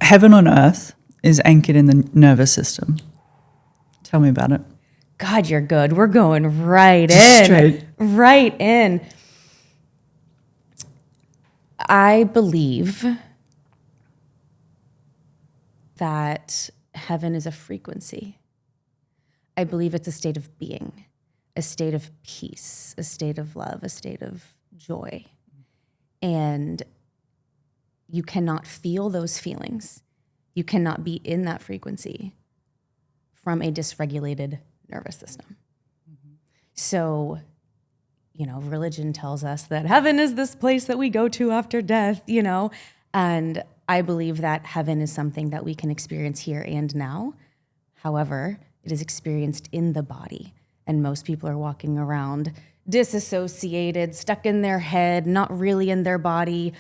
heaven on earth is anchored in the nervous system. Tell me about it. God, you're good. We're going right Just in. straight. Right in. I believe that heaven is a frequency. I believe it's a state of being, a state of peace, a state of love, a state of joy. And you cannot feel those feelings. You cannot be in that frequency from a dysregulated nervous system. So, religion tells us that heaven is this place that we go to after death, and I believe that heaven is something that we can experience here and now. However, it is experienced in the body, and most people are walking around disassociated, stuck in their head, not really in their body,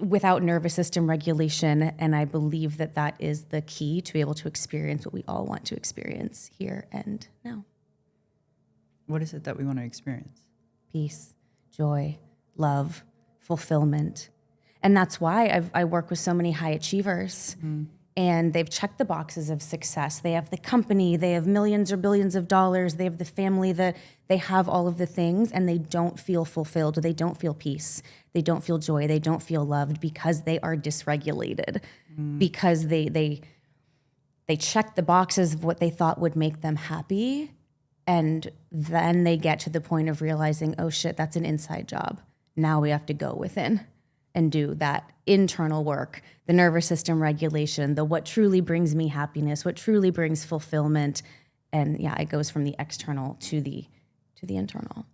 without nervous system regulation. And I believe that that is the key to be able to experience what we all want to experience here and now. What is it that we want to experience? Peace, joy, love, fulfillment. And that's why I work with so many high achievers. And they've checked the boxes of success. They have the company, they have millions or billions of dollars, they have the family, that they have all of the things, and they don't feel fulfilled. They don't feel peace. They don't feel joy. They don't feel loved because they are dysregulated, because they check the boxes of what they thought would make them happy. And then they get to the point of realizing, oh shit, that's an inside job. Now we have to go within and do that internal work, the nervous system regulation, the what truly brings me happiness, what truly brings fulfillment. And yeah, it goes from the external to the internal.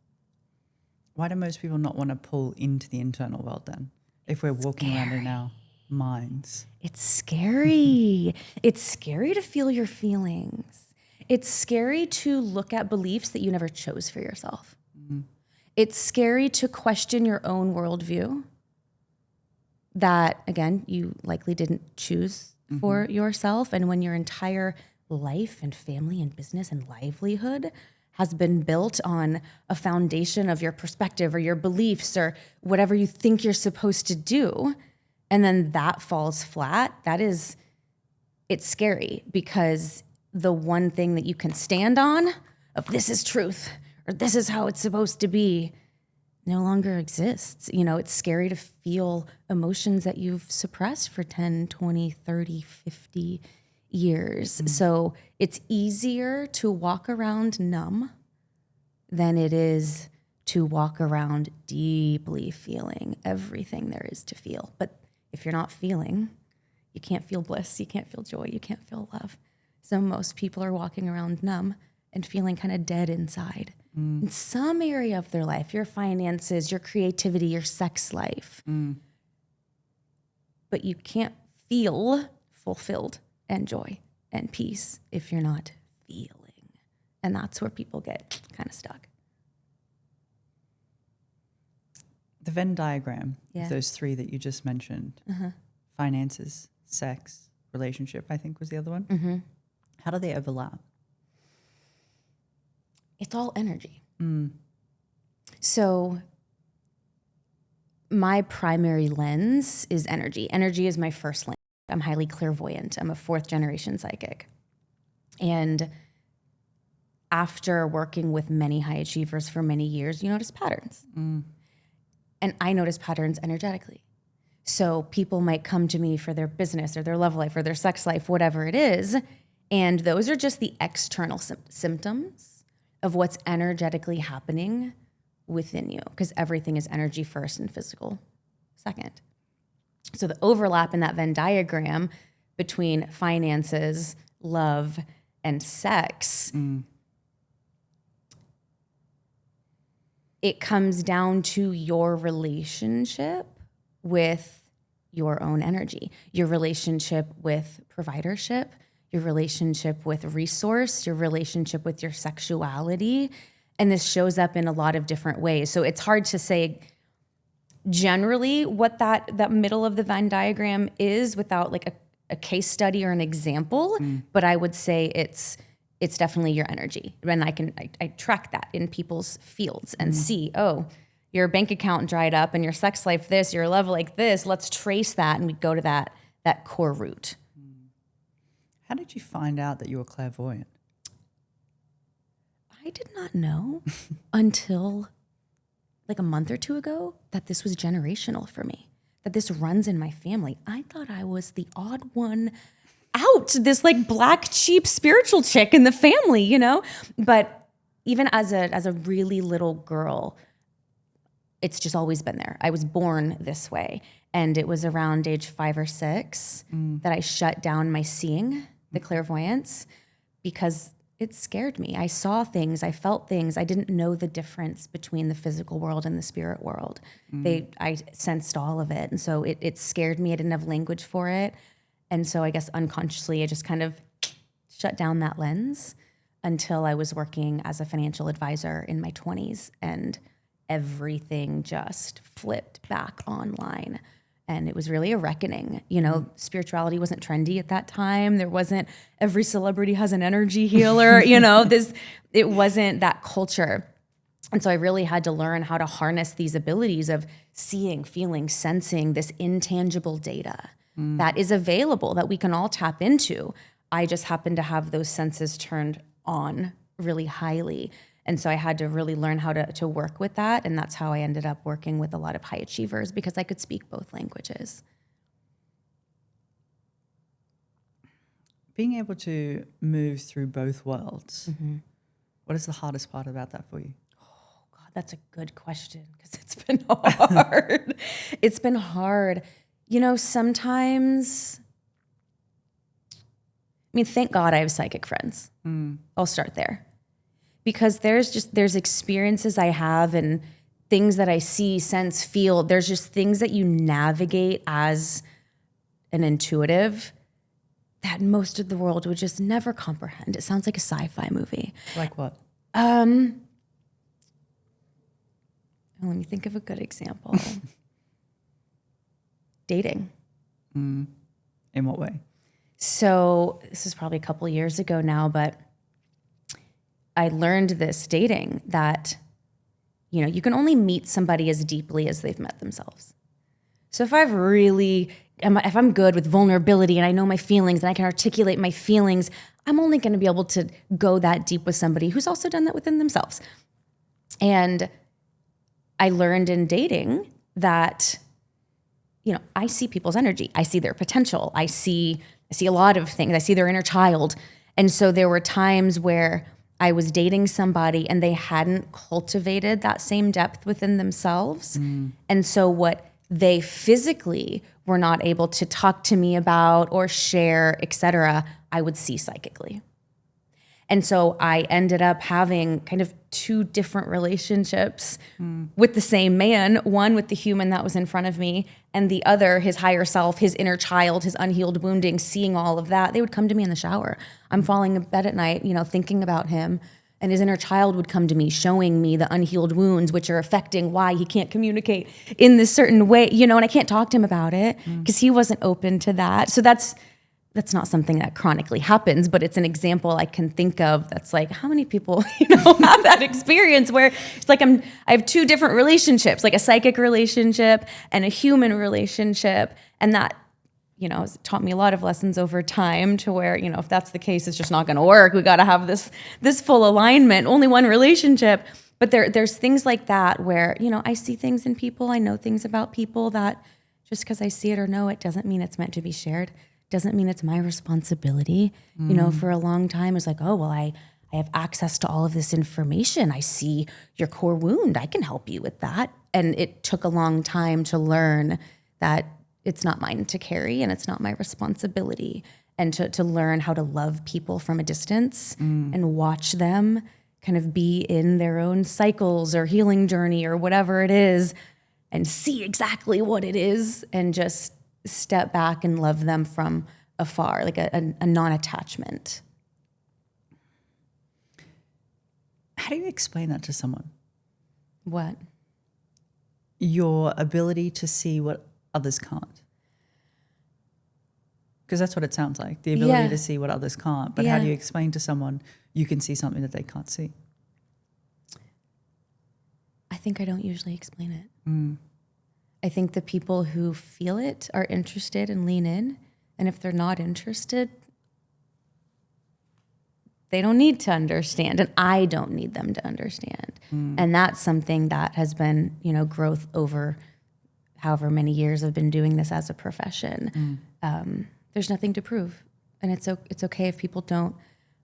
Why do most people not want to pull into the internal world then, if we're walking around in our minds? It's scary. It's scary to feel your feelings. It's scary to look at beliefs that you never chose for yourself. It's scary to question your own worldview that, again, you likely didn't choose for yourself. And when your entire life and family and business and livelihood has been built on a foundation of your perspective or your beliefs or whatever you think you're supposed to do, and then that falls flat, it's scary, because the one thing that you can stand on of this is truth or this is how it's supposed to be no longer exists. It's scary to feel emotions that you've suppressed for 10, 20, 30, 50 years. So it's easier to walk around numb than it is to walk around deeply feeling everything there is to feel. But if you're not feeling, you can't feel bliss, you can't feel joy, you can't feel love. So most people are walking around numb and feeling kind of dead inside. In some area of their life, your finances, your creativity, your sex life. But you can't feel fulfilled and joy and peace if you're not feeling. And that's where people get kind of stuck. The Venn diagram of those three that you just mentioned, finances, sex, relationship, I think was the other one. How do they overlap? It's all energy. So my primary lens is energy. Energy is my first lens. I'm highly clairvoyant. I'm a 4th generation psychic. And after working with many high achievers for many years, you notice patterns. And I notice patterns energetically. So people might come to me for their business or their love life or their sex life, whatever it is. And those are just the external symptoms of what's energetically happening within you, because everything is energy first and physical second. So the overlap in that Venn diagram between finances, love, and sex, it comes down to your relationship with your own energy, your relationship with providership, your relationship with resource, your relationship with your sexuality. And this shows up in a lot of different ways. So it's hard to say generally what that middle of the Venn diagram is without like a case study or an example. But I would say it's definitely your energy. And I track that in people's fields and see, oh, your bank account dried up and your sex life this, your love like this. Let's trace that, and we go to that that core root. How did you find out that you were clairvoyant? I did not know until like a month or two ago that this was generational for me, that this runs in my family. I thought I was the odd one out, this like black sheep spiritual chick in the family, you know? But even as a really little girl, it's just always been there. I was born this way. And it was around age 5 or 6 that I shut down my seeing, the clairvoyance, because it scared me. I saw things, I felt things. I didn't know the difference between the physical world and the spirit world. I sensed all of it. And so it scared me. I didn't have language for it. And so I guess unconsciously, I just kind of shut down that lens until I was working as a financial advisor in my 20s. And everything just flipped back online. And it was really a reckoning. You know, spirituality wasn't trendy at that time. There wasn't every celebrity has an energy healer, you know, it wasn't that culture. And so I really had to learn how to harness these abilities of seeing, feeling, sensing this intangible data that is available that we can all tap into. I just happened to have those senses turned on really highly. And so I had to really learn how to work with that. And that's how I ended up working with a lot of high achievers, because I could speak both languages. Being able to move through both worlds, what is the hardest part about that for you? Oh, God, that's a good question, because it's been hard. It's been hard. You know, sometimes, I mean, thank God I have psychic friends. I'll start there. Because there's experiences I have and things that I see, sense, feel. There's just things that you navigate as an intuitive that most of the world would just never comprehend. It sounds like a sci-fi movie. Like what? Let me think of a good example. Dating. In what way? So this is probably a couple years ago now, but I learned this dating that, you know, you can only meet somebody as deeply as they've met themselves. So if I'm good with vulnerability and I know my feelings and I can articulate my feelings, I'm only going to be able to go that deep with somebody who's also done that within themselves. And I learned in dating that, you know, I see people's energy. I see their potential. I see a lot of things. I see their inner child. And so there were times where I was dating somebody and they hadn't cultivated that same depth within themselves. And so what they physically were not able to talk to me about or share, et cetera, I would see psychically. And so I ended up having kind of 2 different relationships with the same man, one with the human that was in front of me, and the other, his higher self, his inner child, his unhealed wounding, seeing all of that. They would come to me in the shower. I'm falling in bed at night, you know, thinking about him, and his inner child would come to me, showing me the unhealed wounds, which are affecting why he can't communicate in this certain way, you know, and I can't talk to him about it because he wasn't open to that. So that's not something that chronically happens, but it's an example I can think of that's like, how many people, you know, have that experience where it's like I have 2 different relationships, like a psychic relationship and a human relationship. And that, you know, has taught me a lot of lessons over time to where, you know, if that's the case, it's just not going to work. We got to have this full alignment, only one relationship. But there's things like that where, you know, I see things in people, I know things about people that just because I see it or know it doesn't mean it's meant to be shared. Doesn't mean it's my responsibility. You know, for a long time, it's like, oh, well, I have access to all of this information. I see your core wound. I can help you with that. And it took a long time to learn that it's not mine to carry and it's not my responsibility. And to learn how to love people from a distance and watch them kind of be in their own cycles or healing journey or whatever it is and see exactly what it is and just step back and love them from afar, like a non-attachment. How do you explain that to someone? What? Your ability to see what others can't. Because that's what it sounds like, the ability to see what others can't. But how do you explain to someone you can see something that they can't see? I think I don't usually explain it. I think the people who feel it are interested and lean in And if they're not interested, they don't need to understand, and I don't need them to understand. And that's something that has been, growth over however many years I've been doing this as a profession. There's nothing to prove, and it's okay if people don't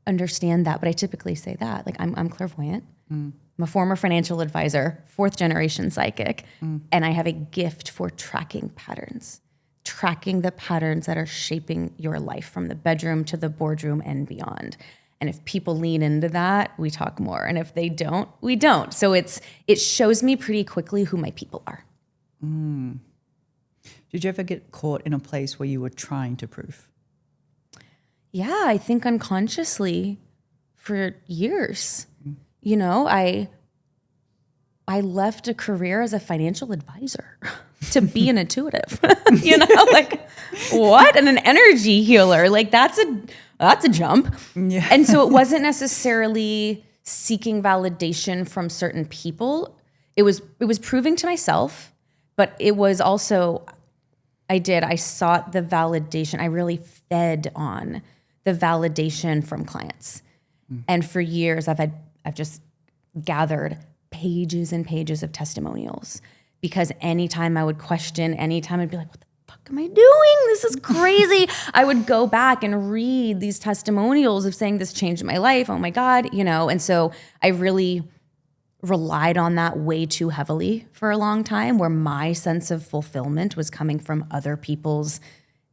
understand that. But I typically say that, like, I'm clairvoyant. I'm a former financial advisor, 4th generation psychic, and I have a gift for tracking patterns, tracking the patterns that are shaping your life from the bedroom to the boardroom and beyond. And if people lean into that, we talk more. And if they don't, we don't. So it shows me pretty quickly who my people are. Did you ever get caught in a place where you were trying to prove? Yeah, I think unconsciously for years. I left a career as a financial advisor to be an intuitive. Like, what? And an energy healer. Like, that's a jump. Yeah. And so it wasn't necessarily seeking validation from certain people. It was proving to myself, but it was also, I sought the validation. I really fed on the validation from clients. And for years I've just gathered pages and pages of testimonials, because anytime I would question, anytime I'd be like, what the fuck am I doing? This is crazy. I would go back and read these testimonials of saying this changed my life. Oh my God, and so I really relied on that way too heavily for a long time, where my sense of fulfillment was coming from other people's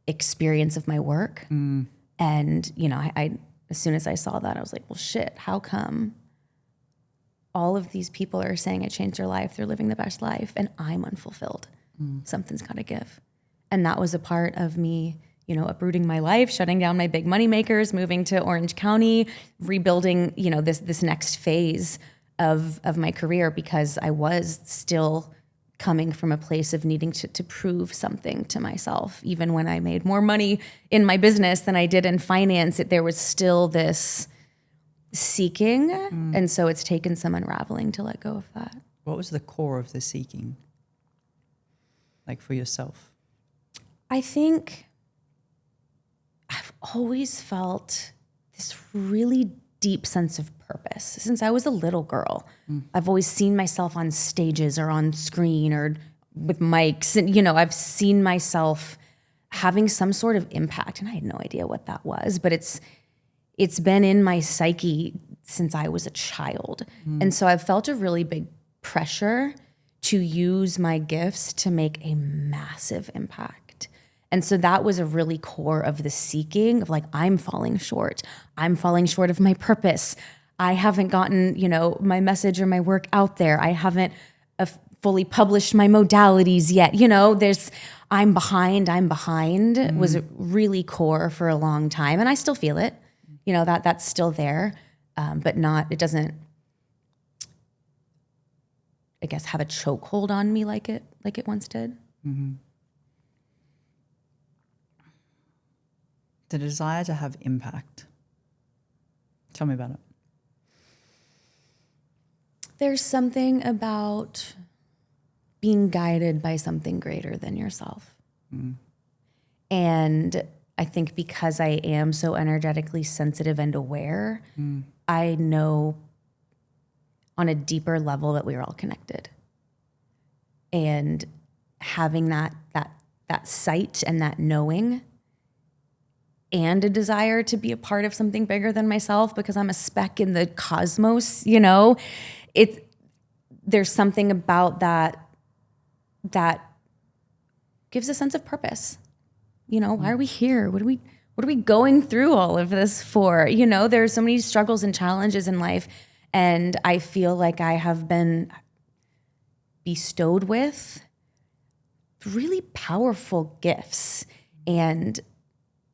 experience of my work. And, I as soon as I saw that, I was like, well, shit, how come all of these people are saying it changed their life, they're living the best life, and I'm unfulfilled? Something's got to give. And that was a part of me, uprooting my life, shutting down my big money makers, moving to Orange County, rebuilding, this next phase of my career, because I was still coming from a place of needing to prove something to myself. Even when I made more money in my business than I did in finance, there was still this seeking. And so it's taken some unraveling to let go of that. What was the core of the seeking, like, for yourself? I think I've always felt this really deep sense of purpose. Since I was a little girl, I've always seen myself on stages or on screen or with mics. And, I've seen myself having some sort of impact. And I had no idea what that was, but it's been in my psyche since I was a child. And so I've felt a really big pressure to use my gifts to make a massive impact. And so that was a really core of the seeking of, like, I'm falling short. I'm falling short of my purpose. I haven't gotten, my message or my work out there. I haven't fully published my modalities yet. I'm behind was really core for a long time. And I still feel it, that's still there, but it doesn't, I guess, have a chokehold on me like it once did. Mm-hmm. The desire to have impact. Tell me about it. There's something about being guided by something greater than yourself. And I think because I am so energetically sensitive and aware, I know on a deeper level that we're all connected. And having that sight and that knowing, and a desire to be a part of something bigger than myself, because I'm a speck in the cosmos, there's something about that gives a sense of purpose. Why are we here? What are we going through all of this for? There's so many struggles and challenges in life, and I feel like I have been bestowed with really powerful gifts. And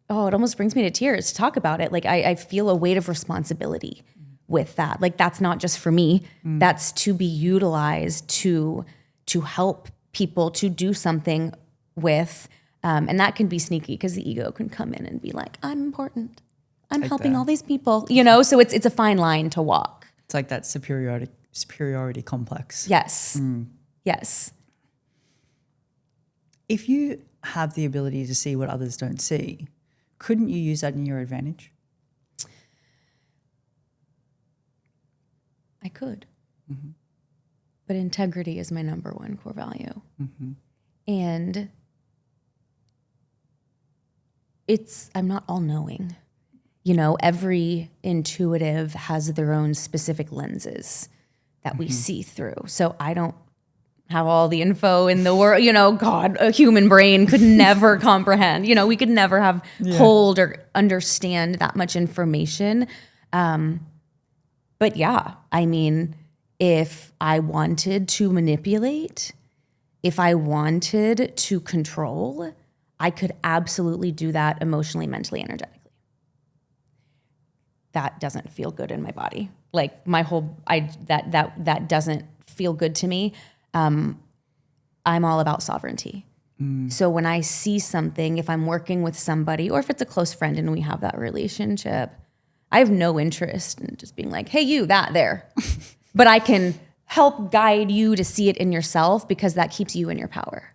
it almost brings me to tears to talk about it. Like, I feel a weight of responsibility with that. Like, that's not just for me. That's to be utilized to help people, to do something with. And that can be sneaky, because the ego can come in and be like, I'm important. I'm helping all these people, so it's a fine line to walk. It's like that superiority complex. Yes. Yes. If you have the ability to see what others don't see, couldn't you use that in your advantage? I could. But integrity is my number one core value. And I'm not all knowing. You know, every intuitive has their own specific lenses that we see through. So I don't have all the info in the world. You know, God, a human brain could never comprehend. You know, we could never hold or understand that much information. But yeah, I mean, if I wanted to manipulate, if I wanted to control, I could absolutely do that emotionally, mentally, energetically. That doesn't feel good in my body. Like that doesn't feel good to me. I'm all about sovereignty. So when I see something, if I'm working with somebody or if it's a close friend and we have that relationship, I have no interest in just being like, hey, you, that there. But I can help guide you to see it in yourself because that keeps you in your power.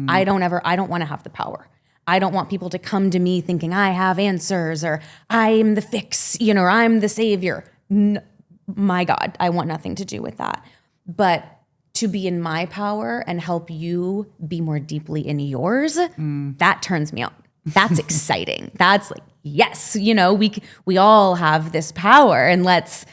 I don't want to have the power. I don't want people to come to me thinking I have answers or I'm the fix, you know, or I'm the savior. No, my God, I want nothing to do with that. But to be in my power and help you be more deeply in yours, that turns me on. That's exciting. That's like, yes, you know, we all have this power and let's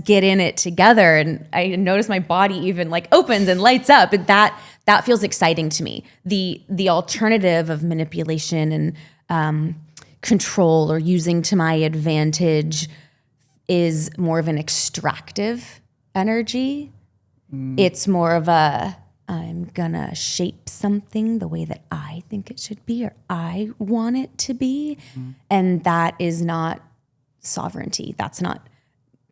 get in it together. And I notice my body even like opens and lights up. And that feels exciting to me. The alternative of manipulation and control or using to my advantage is more of an extractive energy. It's more of I'm gonna shape something the way that I think it should be or I want it to be. And that is not sovereignty. That's not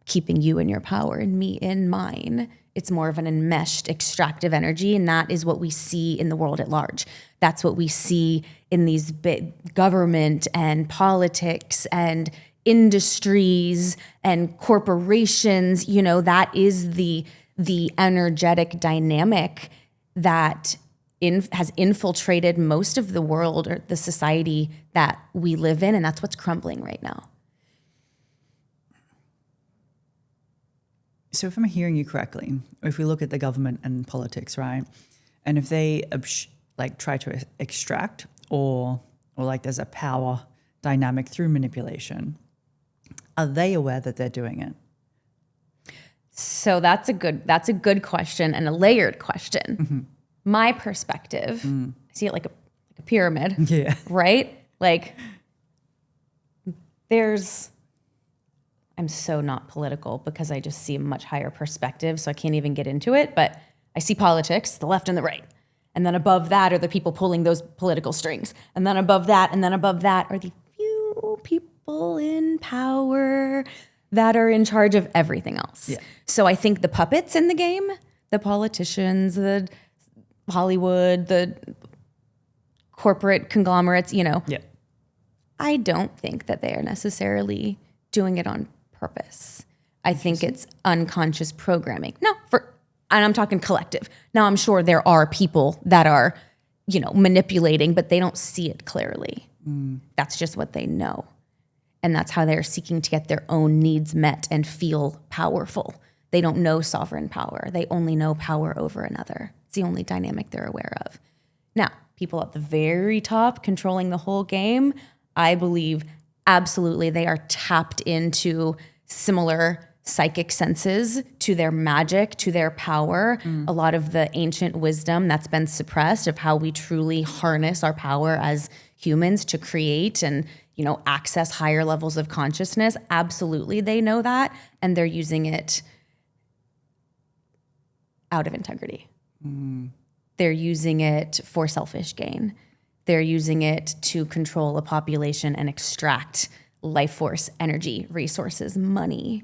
keeping you in your power and me in mine. It's more of an enmeshed extractive energy. And that is what we see in the world at large. That's what we see in these big government and politics and industries and corporations. You know, that is the energetic dynamic that has infiltrated most of the world or the society that we live in. And that's what's crumbling right now. So if I'm hearing you correctly, if we look at the government and politics, right, and if they try to extract or like there's a power dynamic through manipulation, are they aware that they're doing it? So that's a good question and a layered question. My perspective, I see it like a pyramid, right? Like I'm so not political because I just see a much higher perspective, so I can't even get into it, but I see politics, the left and the right. And then above that are the people pulling those political strings. And then above that are the few people in power that are in charge of everything else. Yeah. So I think the puppets in the game, the politicians, the Hollywood, the corporate conglomerates, you know, I don't think that they are necessarily doing it on purpose. I think it's unconscious programming. And I'm talking collective. Now, I'm sure there are people that are, you know, manipulating, but they don't see it clearly. That's just what they know. And that's how they're seeking to get their own needs met and feel powerful. They don't know sovereign power. They only know power over another. It's the only dynamic they're aware of. Now, people at the very top controlling the whole game, I believe absolutely they are tapped into similar psychic senses, to their magic, to their power. A lot of the ancient wisdom that's been suppressed of how we truly harness our power as humans to create and, you know, access higher levels of consciousness. Absolutely, they know that, and they're using it out of integrity. They're using it for selfish gain. They're using it to control a population and extract life force, energy, resources, money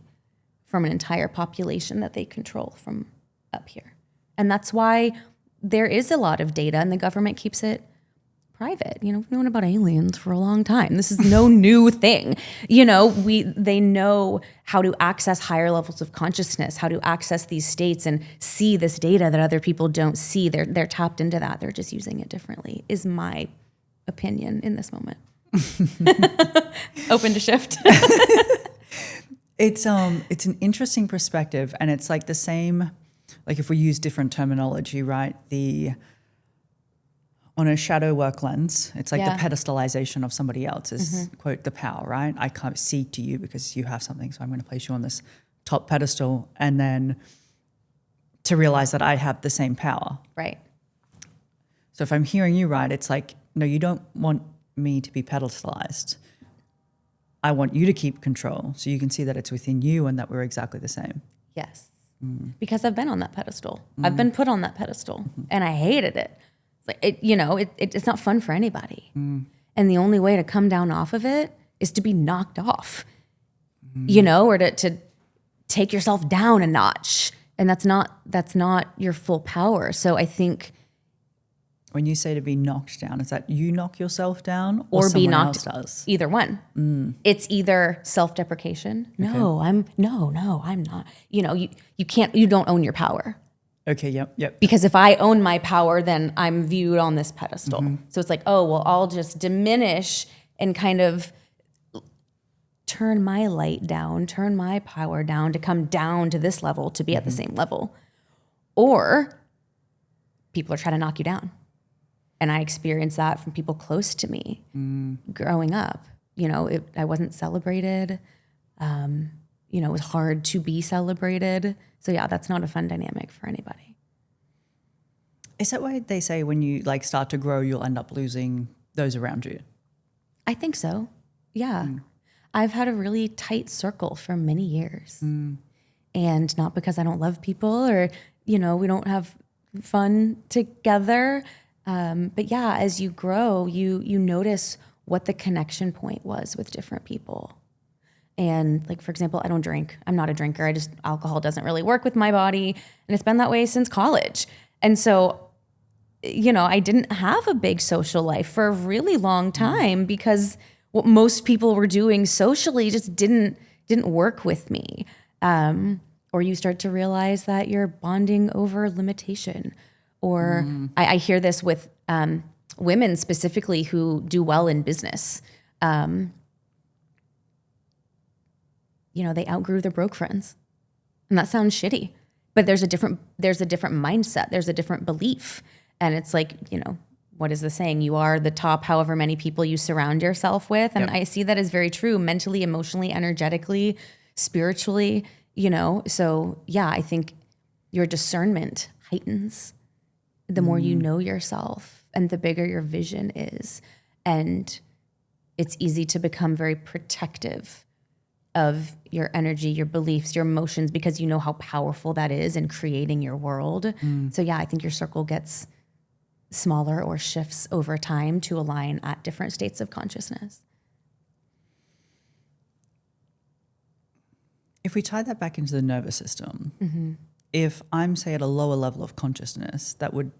from an entire population that they control from up here. And that's why there is a lot of data and the government keeps it private. You know, we've known about aliens for a long time. This is no new thing. You know, they know how to access higher levels of consciousness, how to access these states and see this data that other people don't see. They're tapped into that. They're just using it differently, is my opinion in this moment. Open to shift. It's an interesting perspective, and it's like the same, like if we use different terminology, right? On a shadow work lens, it's like the pedestalization of somebody else is, quote, the power, right? I can't seek to you because you have something, so I'm going to place you on this top pedestal, and then to realize that I have the same power. Right. So if I'm hearing you right, it's like, no, you don't want me to be pedestalized. I want you to keep control so you can see that it's within you and that we're exactly the same. Yes. Because I've been on that pedestal. I've been put on that pedestal and I hated it. It's like, it's not fun for anybody. And the only way to come down off of it is to be knocked off, or to take yourself down a notch. And that's not your full power. So I think, when you say to be knocked down, is that you knock yourself down or be someone knocked, else does? either one. It's either self-deprecation. No, I'm not. You don't own your power. Okay, yep. Because if I own my power, then I'm viewed on this pedestal. So it's like, oh, well, I'll just diminish and kind of turn my light down, turn my power down to come down to this level, to be at the same level. Or people are trying to knock you down. And I experienced that from people close to me growing up. I wasn't celebrated. It was hard to be celebrated. So yeah, that's not a fun dynamic for anybody. Is that why they say when you start to grow, you'll end up losing those around you? I think so. Yeah. I've had a really tight circle for many years. And not because I don't love people or, we don't have fun together. But yeah, as you grow, you notice what the connection point was with different people. And for example, I don't drink. I'm not a drinker. Alcohol doesn't really work with my body. And it's been that way since college. And so, I didn't have a big social life for a really long time because what most people were doing socially just didn't work with me. Or you start to realize that you're bonding over limitation. Or I hear this with women specifically who do well in business. They outgrew their broke friends. And that sounds shitty. But there's a different mindset. There's a different belief. And it's like, what is the saying? You are the top however many people you surround yourself with. And I see that as very true mentally, emotionally, energetically, spiritually, So yeah, I think your discernment heightens the more you know yourself and the bigger your vision is. And it's easy to become very protective of your energy, your beliefs, your emotions, because you know how powerful that is in creating your world. So yeah, I think your circle gets smaller or shifts over time to align at different states of consciousness. If we tie that back into the nervous system, if I'm, say, at a lower level of consciousness, that would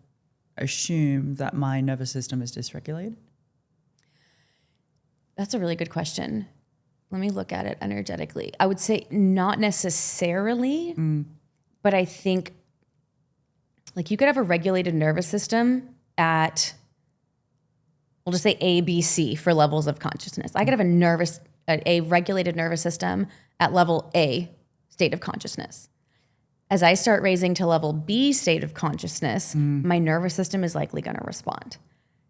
assume that my nervous system is dysregulated? That's a really good question. Let me look at it energetically. I would say not necessarily, but I think you could have a regulated nervous system at, we'll just say A, B, C for levels of consciousness. I could have a regulated nervous system at level A, state of consciousness. As I start raising to level B, state of consciousness, my nervous system is likely going to respond.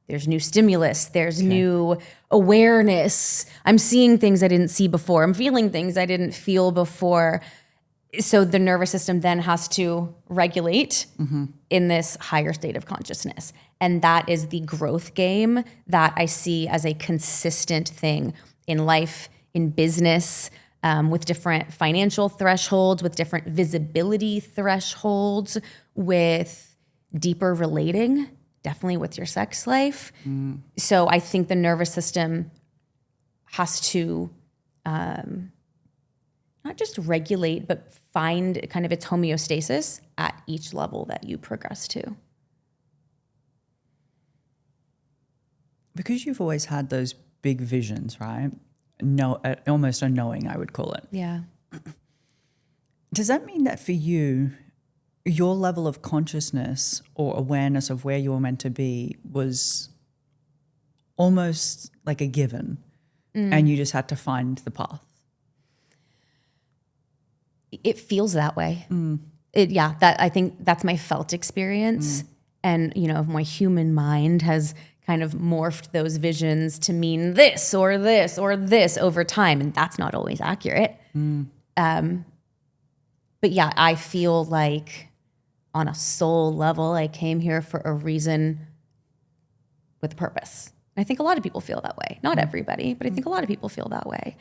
There's new stimulus. There's new awareness. I'm seeing things I didn't see before. I'm feeling things I didn't feel before. So the nervous system then has to regulate in this higher state of consciousness. And that is the growth game that I see as a consistent thing in life, in business, with different financial thresholds, with different visibility thresholds, with deeper relating, definitely with your sex life. So I think the nervous system has to not just regulate, but find kind of its homeostasis at each level that you progress to. Because you've always had those big visions, right? Almost a knowing, I would call it. Yeah. Does that mean that for you, your level of consciousness or awareness of where you were meant to be was almost like a given, and you just had to find the path. It feels that way. I think that's my felt experience. And, my human mind has kind of morphed those visions to mean this or this or this over time. And that's not always accurate. But yeah, I feel like on a soul level, I came here for a reason with a purpose. And I think a lot of people feel that way. Not everybody, but I think a lot of people feel that way.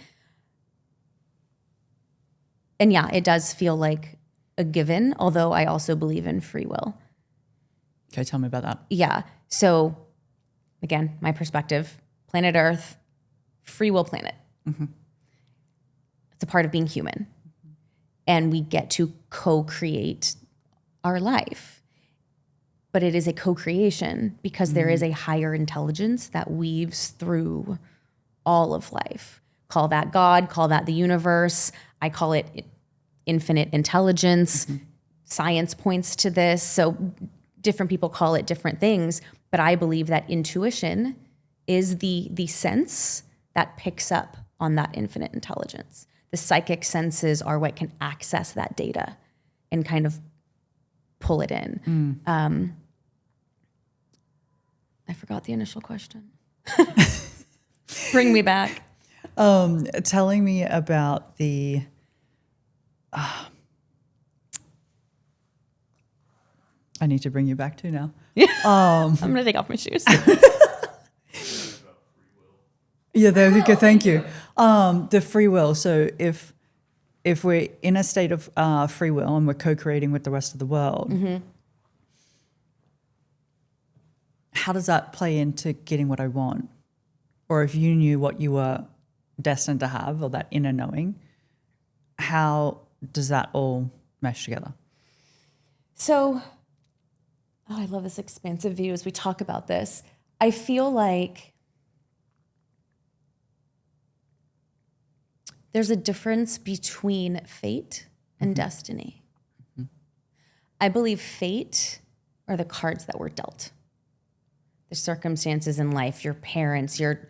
And yeah, it does feel like a given, although I also believe in free will. Okay, tell me about that. Yeah. So again, my perspective, planet Earth, free will planet. It's a part of being human. And we get to co-create our life. But it is a co-creation because there is a higher intelligence that weaves through all of life. Call that God, call that the universe. I call it infinite intelligence. Science points to this. So different people call it different things. But I believe that intuition is the sense that picks up on that infinite intelligence. The psychic senses are what can access that data and kind of pull it in. I forgot the initial question. Bring me back. Telling me about the I need to bring you back to now. I'm gonna take off my shoes. Yeah, there we go. Thank you. The free will. So if we're in a state of free will and we're co-creating with the rest of the world, how does that play into getting what I want? Or if you knew what you were destined to have, or that inner knowing, how does that all mesh together? So, I love this expansive view as we talk about this. I feel like there's a difference between fate and destiny. I believe fate are the cards that were dealt. The circumstances in life, your parents, your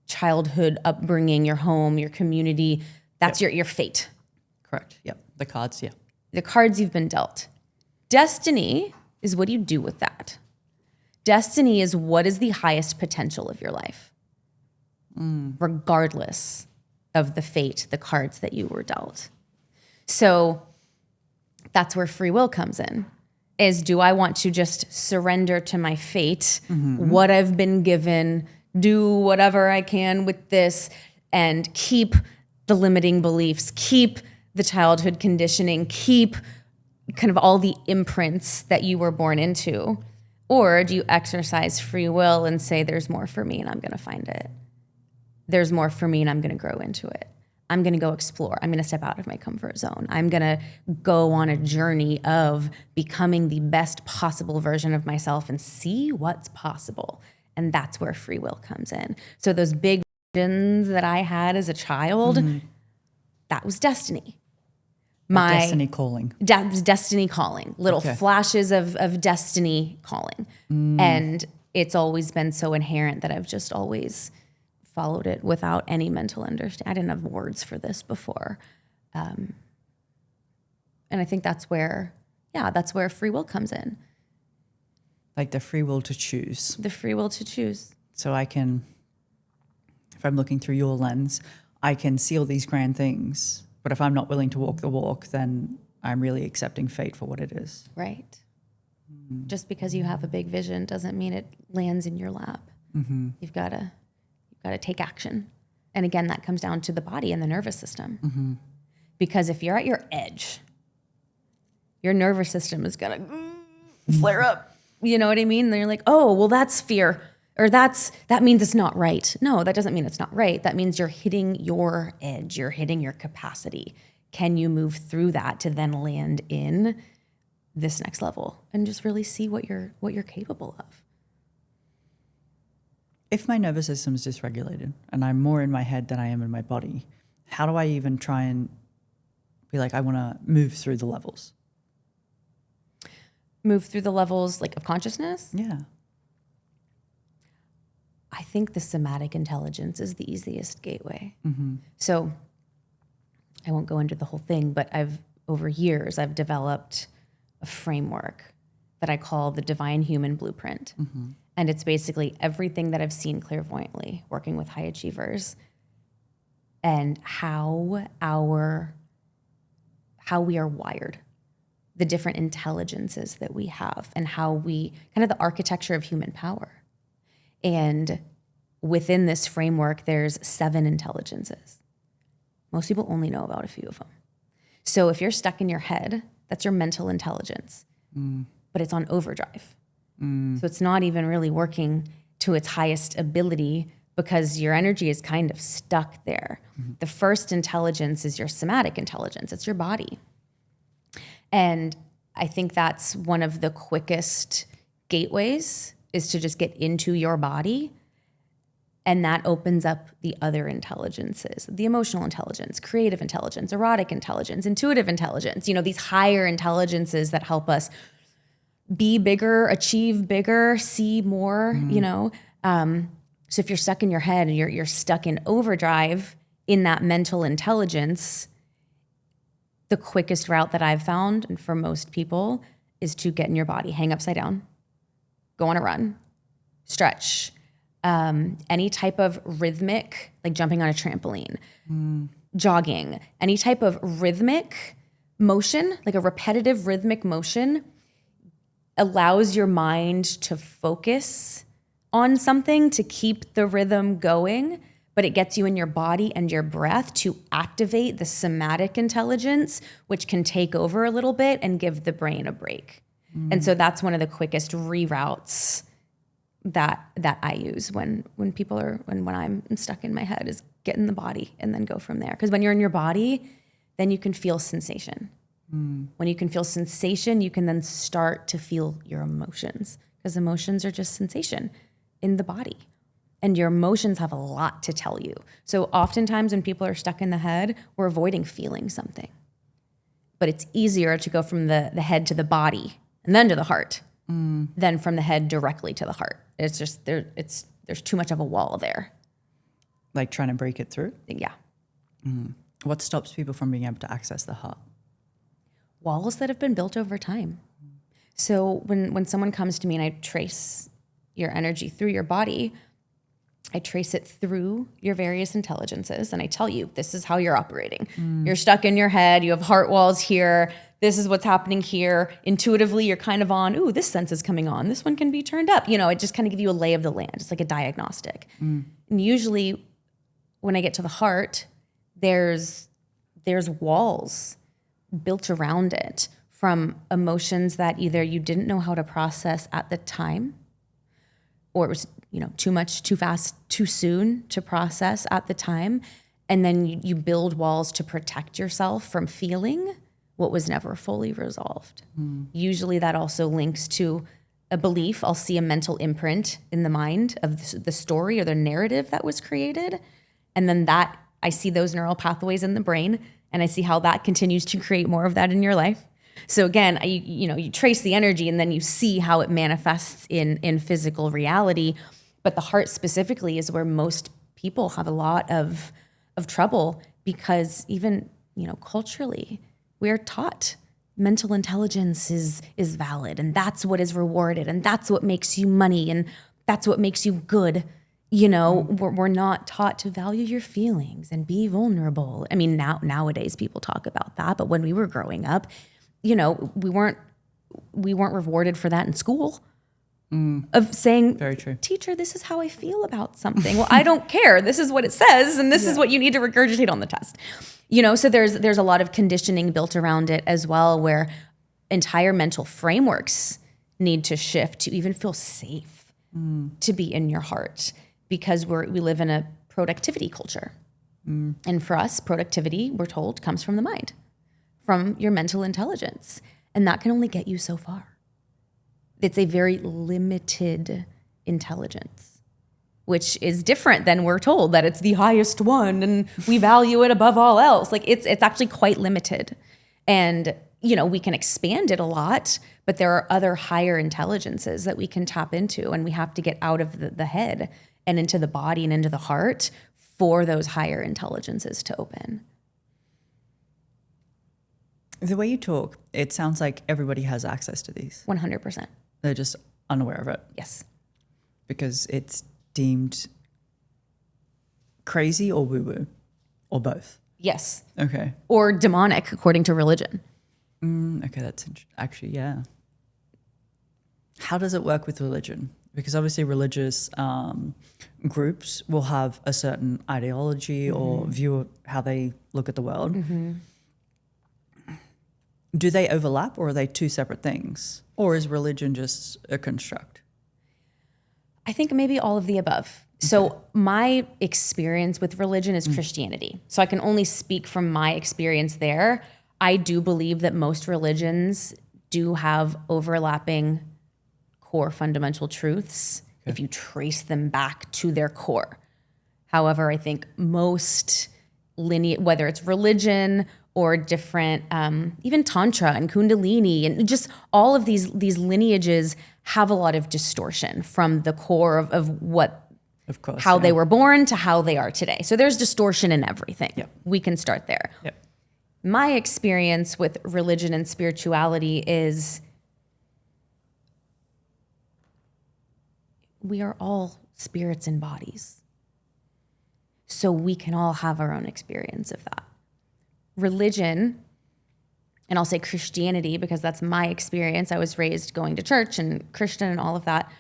childhood upbringing, your home, your community, that's your fate. Correct. Yep. The cards, yeah. The cards you've been dealt. Destiny is what you do with that. Destiny is what is the highest potential of your life, regardless of the fate, the cards that you were dealt. So that's where free will comes in, is do I want to just surrender to my fate, what I've been given, do whatever I can with this, and keep the limiting beliefs, keep the childhood conditioning, keep kind of all the imprints that you were born into? Or do you exercise free will and say, there's more for me and I'm going to find it? There's more for me and I'm going to grow into it. I'm going to go explore. I'm going to step out of my comfort zone. I'm going to go on a journey of becoming the best possible version of myself and see what's possible. And that's where free will comes in. So those big visions that I had as a child, that was destiny. My destiny calling. Destiny calling. Little flashes of destiny calling. And it's always been so inherent that I've just always followed it without any mental understanding. I didn't have words for this before. And I think that's where free will comes in. Like the free will to choose. The free will to choose. So I can, if I'm looking through your lens, I can see all these grand things. But if I'm not willing to walk the walk, then I'm really accepting fate for what it is. Right. Just because you have a big vision doesn't mean it lands in your lap. You've got to take action. And again, that comes down to the body and the nervous system. Because if you're at your edge, your nervous system is going to flare up. You know what I mean? Then you're like, oh, well, that's fear. Or that means it's not right. No, that doesn't mean it's not right. That means you're hitting your edge. You're hitting your capacity. Can you move through that to then land in this next level and just really see what you're capable of? If my nervous system is dysregulated and I'm more in my head than I am in my body, how do I even try and be like, I want to move through the levels? Move through the levels like of consciousness? Yeah. I think the somatic intelligence is the easiest gateway. So I won't go into the whole thing, but over years, I've developed a framework that I call the Divine Human Blueprint. And it's basically everything that I've seen clairvoyantly working with high achievers and how we are wired, the different intelligences that we have, and how we kind of the architecture of human power. And within this framework, there's 7 intelligences. Most people only know about a few of them. So if you're stuck in your head, that's your mental intelligence, but it's on overdrive. So it's not even really working to its highest ability because your energy is kind of stuck there. The first intelligence is your somatic intelligence. It's your body. And I think that's one of the quickest gateways is to just get into your body. And that opens up the other intelligences, the emotional intelligence, creative intelligence, erotic intelligence, intuitive intelligence, these higher intelligences that help us be bigger, achieve bigger, see more, So if you're stuck in your head and you're stuck in overdrive in that mental intelligence, the quickest route that I've found, and for most people, is to get in your body, hang upside down, go on a run, stretch, any type of rhythmic, like jumping on a trampoline, jogging, any type of rhythmic motion, like a repetitive rhythmic motion, allows your mind to focus on something to keep the rhythm going, but it gets you in your body and your breath to activate the somatic intelligence, which can take over a little bit and give the brain a break. And so that's one of the quickest reroutes that I use when I'm stuck in my head, is get in the body and then go from there. Because when you're in your body, then you can feel sensation. When you can feel sensation, you can then start to feel your emotions, because emotions are just sensation in the body. And your emotions have a lot to tell you. So oftentimes when people are stuck in the head, we're avoiding feeling something. But it's easier to go from the head to the body and then to the heart than from the head directly to the heart. It's just there's too much of a wall there. Like trying to break it through? Yeah. What stops people from being able to access the heart? Walls that have been built over time. So when someone comes to me and I trace your energy through your body, I trace it through your various intelligences, and I tell you, this is how you're operating. You're stuck in your head, you have heart walls here, this is what's happening here. Intuitively, you're kind of on, ooh, this sense is coming on, this one can be turned up. It just kind of give you a lay of the land. It's like a diagnostic. And usually when I get to the heart, there's walls built around it from emotions that either you didn't know how to process at the time, or it was too much, too fast, too soon to process at the time. And then you build walls to protect yourself from feeling what was never fully resolved. Usually that also links to a belief. I'll see a mental imprint in the mind of the story or the narrative that was created. And then I see those neural pathways in the brain, and I see how that continues to create more of that in your life. So again, you trace the energy, and then you see how it manifests in physical reality. But the heart specifically is where most people have a lot of trouble, because even culturally, we're taught mental intelligence is valid, and that's what is rewarded, and that's what makes you money, and that's what makes you good. We're not taught to value your feelings and be vulnerable. I mean, nowadays people talk about that, but when we were growing up, we weren't rewarded for that in school. Of saying, very true, teacher, this is how I feel about something. Well, I don't care. This is what it says, and this is what you need to regurgitate on the test. So there's a lot of conditioning built around it as well, where entire mental frameworks need to shift to even feel safe to be in your heart, because we live in a productivity culture. And for us, productivity, we're told, comes from the mind, from your mental intelligence. And that can only get you so far. It's a very limited intelligence, which is different than we're told that it's the highest one and we value it above all else. Like it's actually quite limited. And, we can expand it a lot, but there are other higher intelligences that we can tap into, and we have to get out of the head and into the body and into the heart for those higher intelligences to open. The way you talk, it sounds like everybody has access to these. 100%. They're just unaware of it Yes. because it's deemed crazy or woo-woo or both. Yes. Okay. Or demonic, according to religion. Okay, that's actually, yeah. How does it work with religion? Because obviously religious groups will have a certain ideology or view of how they look at the world. Do they overlap or are they two separate things? Or is religion just a construct? I think maybe all of the above. So my experience with religion is Christianity. So I can only speak from my experience there. I do believe that most religions do have overlapping core fundamental truths if you trace them back to their core. However, I think most whether it's religion or different, even Tantra and Kundalini and just all of these lineages have a lot of distortion from the core of what, Of course. how they were born to how they are today. So there's distortion in everything. Yep. We can start there. Yep. My experience with religion and spirituality is we are all spirits and bodies. So we can all have our own experience of that. Religion, and I'll say Christianity because that's my experience. I was raised going to church and Christian and all of that.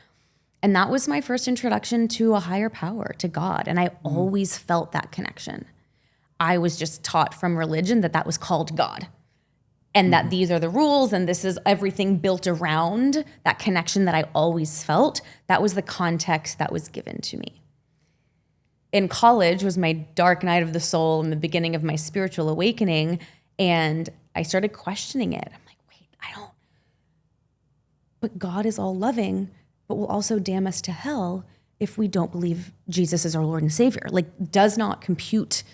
And that was my first introduction to a higher power, to God. And I always felt that connection. I was just taught from religion that was called God and that these are the rules and this is everything built around that connection that I always felt. That was the context that was given to me. In college was my dark night of the soul and the beginning of my spiritual awakening. And I started questioning it. I'm like, wait, but God is all loving, but will also damn us to hell if we don't believe Jesus is our Lord and Savior. Like, does not compute.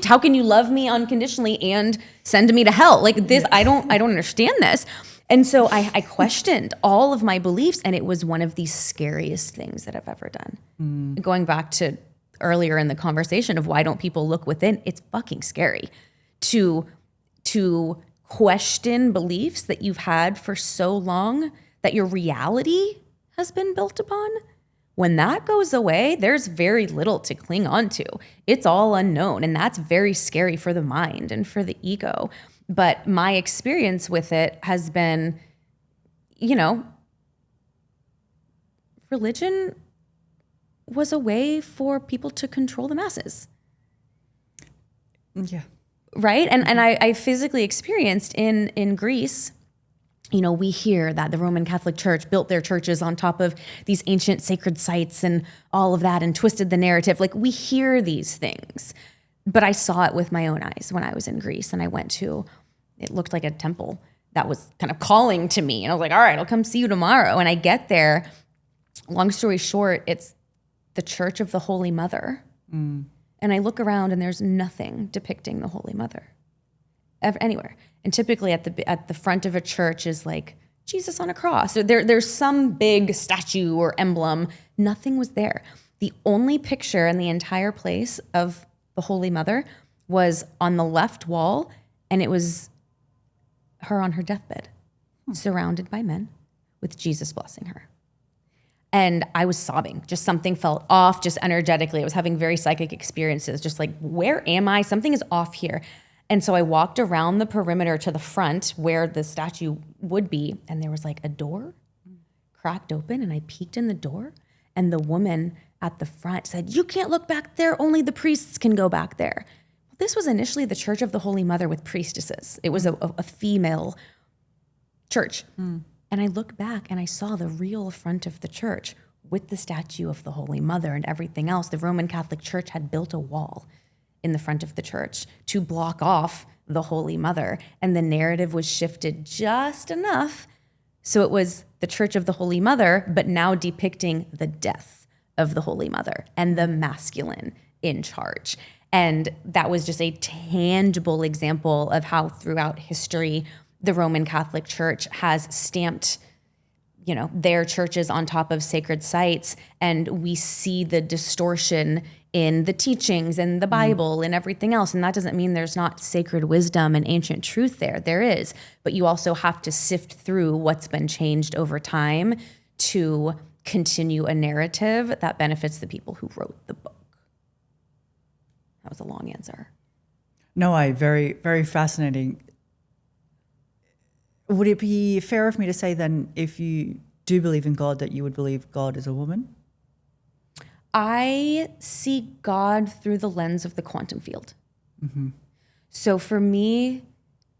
How can you love me unconditionally and send me to hell? Like this, I don't understand this. And so I questioned all of my beliefs, and it was one of the scariest things that I've ever done. Going back to earlier in the conversation of why don't people look within, it's fucking scary to question beliefs that you've had for so long that your reality has been built upon. When that goes away, there's very little to cling on to. It's all unknown, and that's very scary for the mind and for the ego. But my experience with it has been, religion was a way for people to control the masses. Yeah. Right? And I physically experienced in Greece, we hear that the Roman Catholic Church built their churches on top of these ancient sacred sites and all of that and twisted the narrative. Like, we hear these things. But I saw it with my own eyes when I was in Greece, and I went to, it looked like a temple that was kind of calling to me. And I was like, all right, I'll come see you tomorrow. And I get there, long story short, it's the Church of the Holy Mother. And I look around and there's nothing depicting the Holy Mother anywhere. And typically at the front of a church is like Jesus on a cross. Or there's some big statue or emblem. Nothing was there. The only picture in the entire place of the Holy Mother was on the left wall, and it was her on her deathbed, surrounded by men with Jesus blessing her. And I was sobbing. Just something felt off, just energetically. I was having very psychic experiences, just like, where am I? Something is off here. And so I walked around the perimeter to the front where the statue would be, and there was like a door cracked open, and I peeked in the door, and the woman at the front said, "You can't look back there, only the priests can go back there." Well, this was initially the Church of the Holy Mother with priestesses. It was a female church. And I looked back and I saw the real front of the church with the statue of the Holy Mother and everything else. The Roman Catholic Church had built a wall in the front of the church to block off the Holy Mother. And the narrative was shifted just enough. So it was the Church of the Holy Mother, but now depicting the death of the Holy Mother and the masculine in charge. And that was just a tangible example of how throughout history, the Roman Catholic Church has stamped, their churches on top of sacred sites, and we see the distortion in the teachings and the Bible and everything else. And that doesn't mean there's not sacred wisdom and ancient truth there. There is. But you also have to sift through what's been changed over time to continue a narrative that benefits the people who wrote the book. That was a long answer. No, very, very fascinating. Would it be fair of me to say then, if you do believe in God, that you would believe God is a woman? I see God through the lens of the quantum field. Mm-hmm. So for me,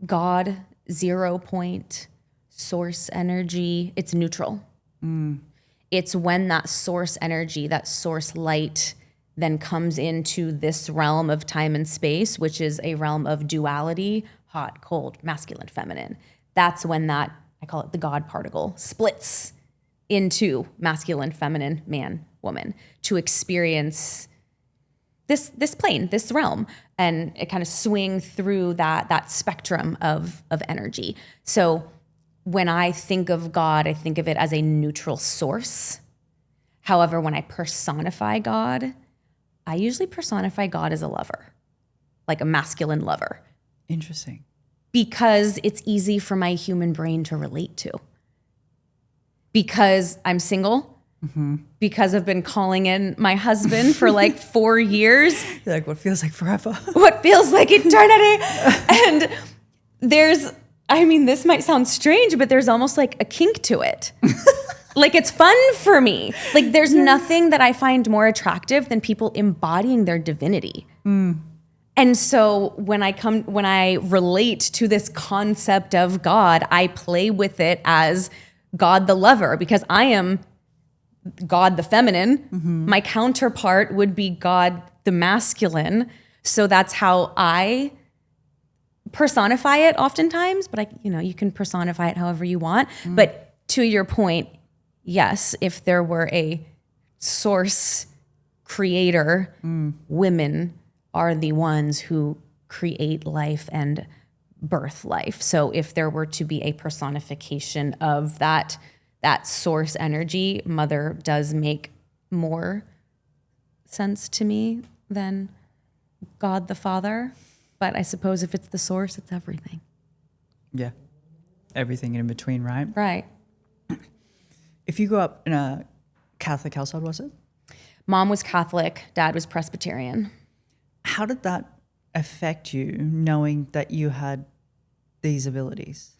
God, 0 point, source energy, it's neutral. It's when that source energy, that source light, then comes into this realm of time and space, which is a realm of duality, hot, cold, masculine, feminine. That's when that, I call it the God particle, splits into masculine, feminine, man, woman, to experience this plane, this realm, and it kind of swing through that spectrum of energy. So when I think of God, I think of it as a neutral source. However, when I personify God, I usually personify God as a lover, like a masculine lover. Interesting. Because it's easy for my human brain to relate to. Because I'm single, because I've been calling in my husband for like 4 years. You're like, what feels like forever? What feels like eternity. And this might sound strange, but there's almost like a kink to it. Like, it's fun for me. Like, there's nothing that I find more attractive than people embodying their divinity. And so when I relate to this concept of God, I play with it as God the lover, because I am God the feminine. My counterpart would be God the masculine. So that's how I personify it oftentimes, but you can personify it however you want. But to your point, yes, if there were a source creator, women are the ones who create life and birth life. So if there were to be a personification of that source energy, mother does make more sense to me than God the Father. But I suppose if it's the source, it's everything. Yeah. Everything in between, right? Right. If you grew up in a Catholic household, was it? Mom was Catholic, dad was Presbyterian. How did that affect you, knowing that you had these abilities?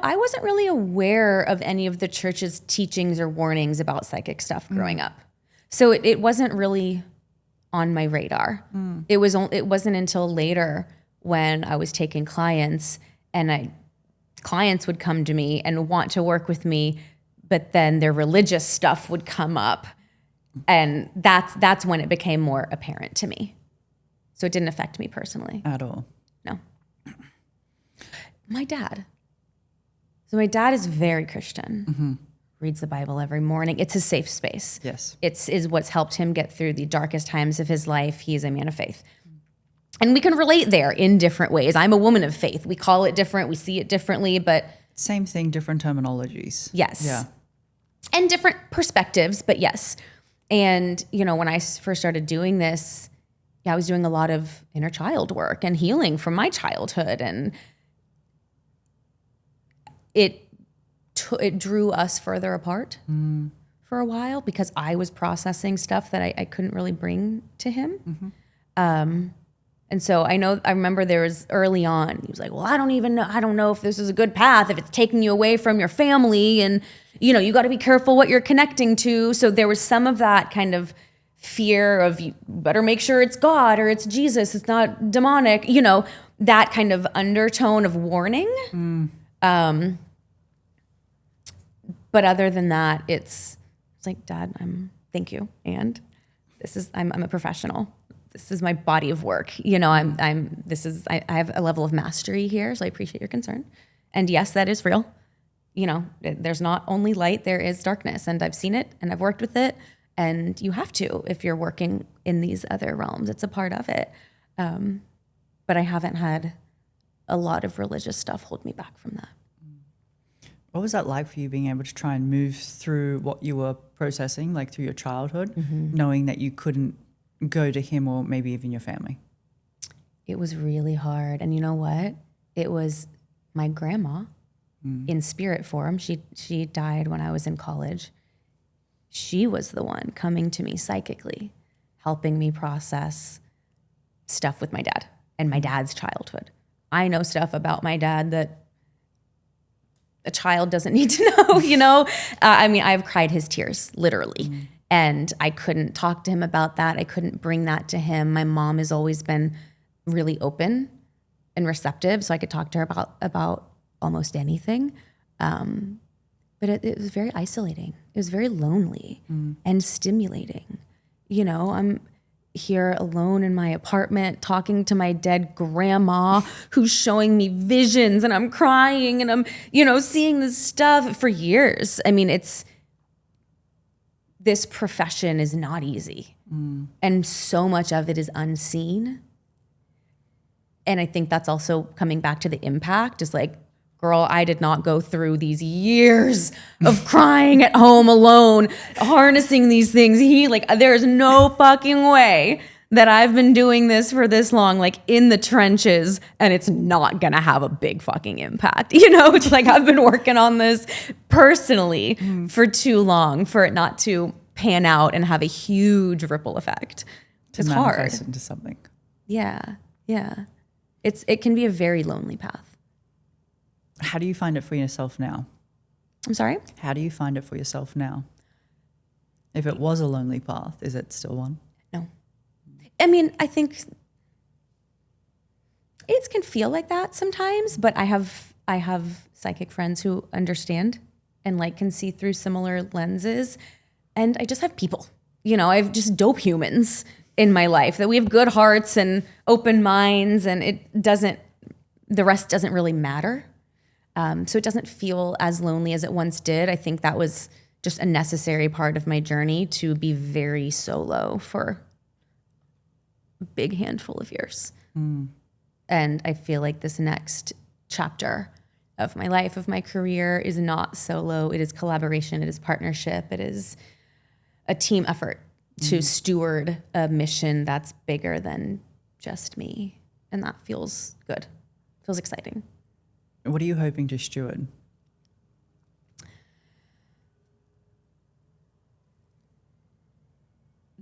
I wasn't really aware of any of the church's teachings or warnings about psychic stuff growing up. So it wasn't really on my radar. It wasn't until later when I was taking clients and clients would come to me and want to work with me, but then their religious stuff would come up. And that's when it became more apparent to me. So it didn't affect me personally. At all? No. My dad is very Christian. Reads the Bible every morning. It's his safe space. Yes. Is what's helped him get through the darkest times of his life. He's a man of faith. And we can relate there in different ways. I'm a woman of faith. We call it different. We see it differently, but... Same thing, different terminologies. Yes. Yeah. And different perspectives, but yes. And, when I first started doing this, I was doing a lot of inner child work and healing from my childhood. And it drew us further apart for a while because I was processing stuff that I couldn't really bring to him. And so I remember there was early on, he was like, well, I don't know if this is a good path, if it's taking you away from your family, and you got to be careful what you're connecting to. So there was some of that kind of fear of, you better make sure it's God or it's Jesus, it's not demonic, that kind of undertone of warning. But other than that, it's like, Dad, thank you. And I'm a professional. This is my body of work. I have a level of mastery here, so I appreciate your concern. And yes, that is real. There's not only light, there is darkness, and I've seen it and I've worked with it, and you have to if you're working in these other realms. It's a part of it. But I haven't had a lot of religious stuff hold me back from that. What was that like for you, being able to try and move through what you were processing, like through your childhood, knowing that you couldn't go to him or maybe even your family? It was really hard. And you know what? It was my grandma in spirit form. She died when I was in college. She was the one coming to me psychically, helping me process stuff with my dad and my dad's childhood. I know stuff about my dad that a child doesn't need to know, you know? I mean, I've cried his tears, literally. And I couldn't talk to him about that. I couldn't bring that to him. My mom has always been really open and receptive, so I could talk to her about almost anything. But it was very isolating. It was very lonely and stimulating. You know, I'm here alone in my apartment talking to my dead grandma who's showing me visions, and I'm crying, and I'm, you know, seeing this stuff for years. I mean, this profession is not easy. And so much of it is unseen. And I think that's also coming back to the impact is like, girl, I did not go through these years of crying at home alone, harnessing these things. There's no fucking way that I've been doing this for this long, like in the trenches, and it's not gonna have a big fucking impact. You know, it's like I've been working on this personally for too long for it not to pan out and have a huge ripple effect. It's hard. Manifest into something. Yeah. It can be a very lonely path. How do you find it for yourself now? I'm sorry? How do you find it for yourself now? If it was a lonely path, is it still one? No. I mean, I think it can feel like that sometimes, but I have psychic friends who understand and like can see through similar lenses. And I just have people, you know, I have just dope humans in my life that we have good hearts and open minds, and the rest doesn't really matter. So it doesn't feel as lonely as it once did. I think that was just a necessary part of my journey to be very solo for a big handful of years. And I feel like this next chapter of my life, of my career, is not solo. It is collaboration. It is partnership. It is a team effort to steward a mission that's bigger than just me. And that feels good. Feels exciting. What are you hoping to steward?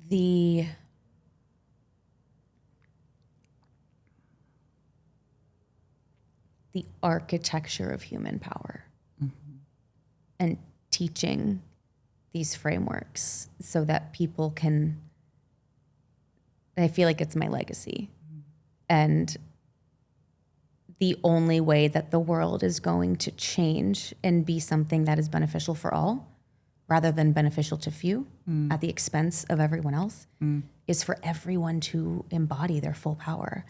The architecture of human power and teaching these frameworks so that people can, I feel like it's my legacy. And the only way that the world is going to change and be something that is beneficial for all, rather than beneficial to few at the expense of everyone else, is for everyone to embody their full power.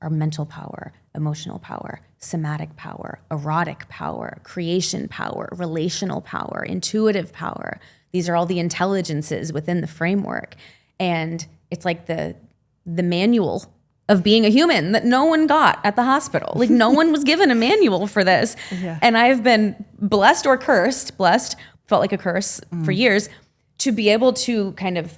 Our mental power, emotional power, somatic power, erotic power, creation power, relational power, intuitive power. These are all the intelligences within the framework. And it's like the manual of being a human that no one got at the hospital. Like no one was given a manual for this. Yeah. And I've been blessed or cursed, felt like a curse for years, to be able to kind of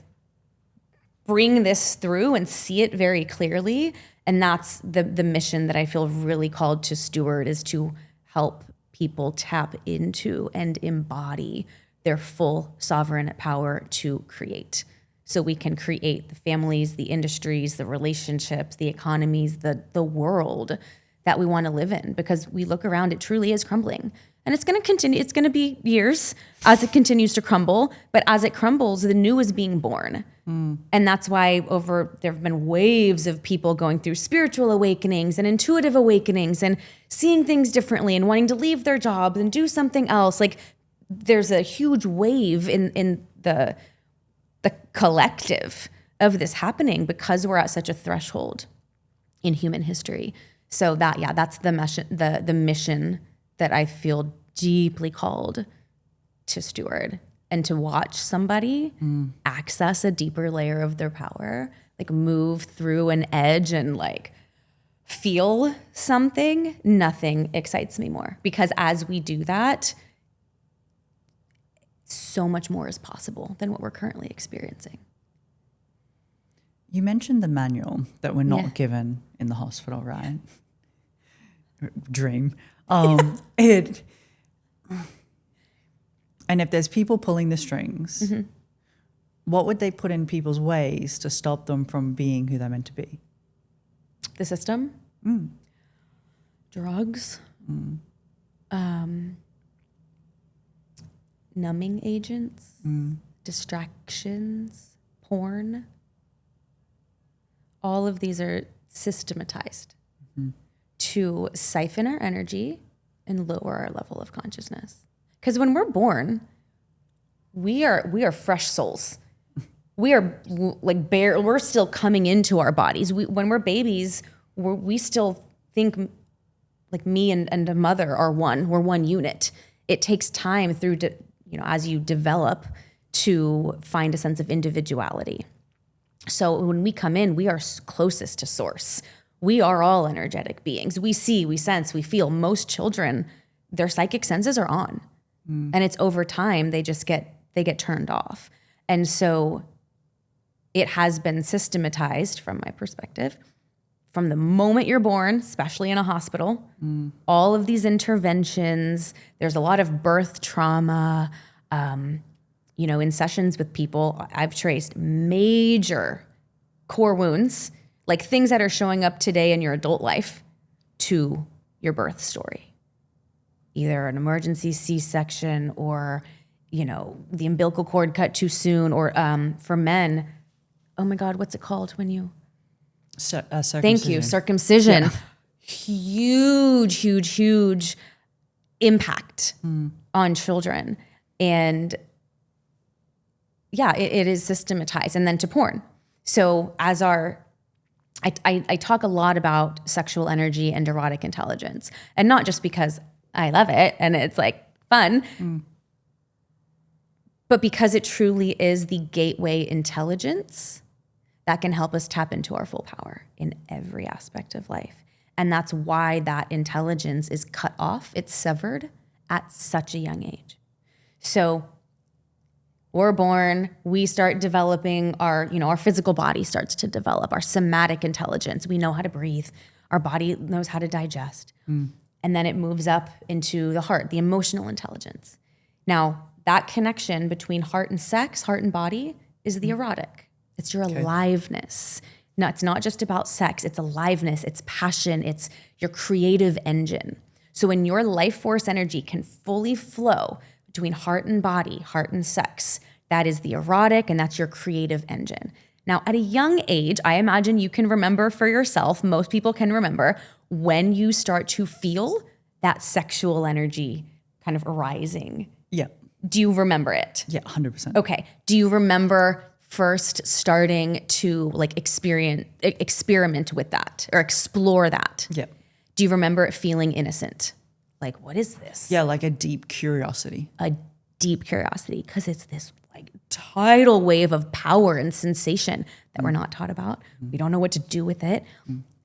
bring this through and see it very clearly. And that's the mission that I feel really called to steward, is to help people tap into and embody their full sovereign power to create. So we can create the families, the industries, the relationships, the economies, the world that we want to live in. Because we look around, it truly is crumbling. And it's going to continue. It's going to be years as it continues to crumble. But as it crumbles, the new is being born. And that's why there have been waves of people going through spiritual awakenings and intuitive awakenings and seeing things differently and wanting to leave their jobs and do something else. Like there's a huge wave in the collective of this happening because we're at such a threshold in human history. So that's the mission that I feel deeply called to steward, and to watch somebody access a deeper layer of their power, like move through an edge and like feel something. Nothing excites me more, because as we do that, so much more is possible than what we're currently experiencing. You mentioned the manual that we're not Yeah. given in the hospital, right? Dream. And if there's people pulling the strings, what would they put in people's ways to stop them from being who they're meant to be? The system, drugs, numbing agents, distractions, porn. All of these are systematized to siphon our energy and lower our level of consciousness. Because when we're born, we are fresh souls. We are like we're still coming into our bodies. When we're babies, we still think like me and the mother are one. We're one unit. It takes time through, as you develop to find a sense of individuality. So when we come in, we are closest to source. We are all energetic beings. We see, we sense, we feel. Most children, their psychic senses are on. And it's over time, they get turned off. And so it has been systematized from my perspective. From the moment you're born, especially in a hospital, all of these interventions, there's a lot of birth trauma. In sessions with people, I've traced major core wounds, like things that are showing up today in your adult life, to your birth story. Either an emergency C-section or, the umbilical cord cut too soon, or for men, oh my God, what's it called when you... Circumcision. Thank you, circumcision. Yeah. Huge impact on children. And yeah, it is systematized. And then to porn. So I talk a lot about sexual energy and erotic intelligence, and not just because I love it and it's like fun, but because it truly is the gateway intelligence that can help us tap into our full power in every aspect of life. And that's why that intelligence is cut off, it's severed at such a young age. So we're born, we start developing our physical body starts to develop, our somatic intelligence. We know how to breathe. Our body knows how to digest. And then it moves up into the heart, the emotional intelligence. Now, that connection between heart and sex, heart and body, is the erotic. It's your aliveness. No, it's not just about sex. It's aliveness, it's passion, it's your creative engine. So when your life force energy can fully flow between heart and body, heart and sex, that is the erotic, and that's your creative engine. Now, at a young age, I imagine you can remember for yourself, most people can remember, when you start to feel that sexual energy kind of arising. Yeah. Do you remember it? Yeah, 100%. Okay. Do you remember first starting to like experiment with that or explore that? Yeah. Do you remember it feeling innocent? Like, what is this? Yeah, like a deep curiosity. A deep curiosity, because it's this like tidal wave of power and sensation that we're not taught about. We don't know what to do with it.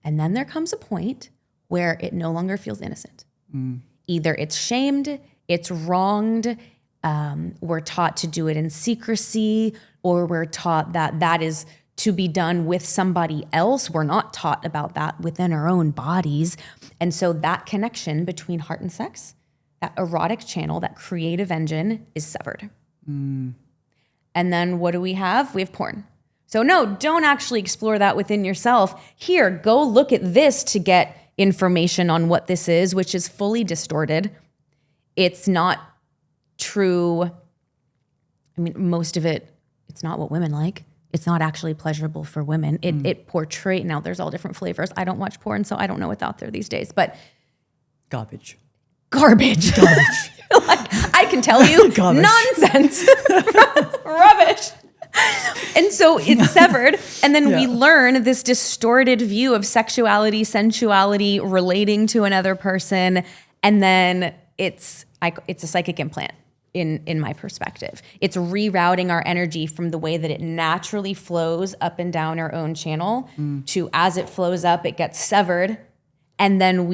And then there comes a point where it no longer feels innocent. Either it's shamed, it's wronged, we're taught to do it in secrecy, or we're taught that that is to be done with somebody else. We're not taught about that within our own bodies. And so that connection between heart and sex, that erotic channel, that creative engine, is severed. And then what do we have? We have porn. So no, don't actually explore that within yourself. Here, go look at this to get information on what this is, which is fully distorted. It's not true. I mean, most of it, it's not what women like. It's not actually pleasurable for women. It portrays, now there's all different flavors. I don't watch porn, so I don't know what's out there these days, but Garbage. Like, I can tell you, nonsense, rubbish. And so it's severed. And then we learn this distorted view of sexuality, sensuality, relating to another person. And then it's a psychic implant in my perspective. It's rerouting our energy from the way that it naturally flows up and down our own channel to, as it flows up, it gets severed. And then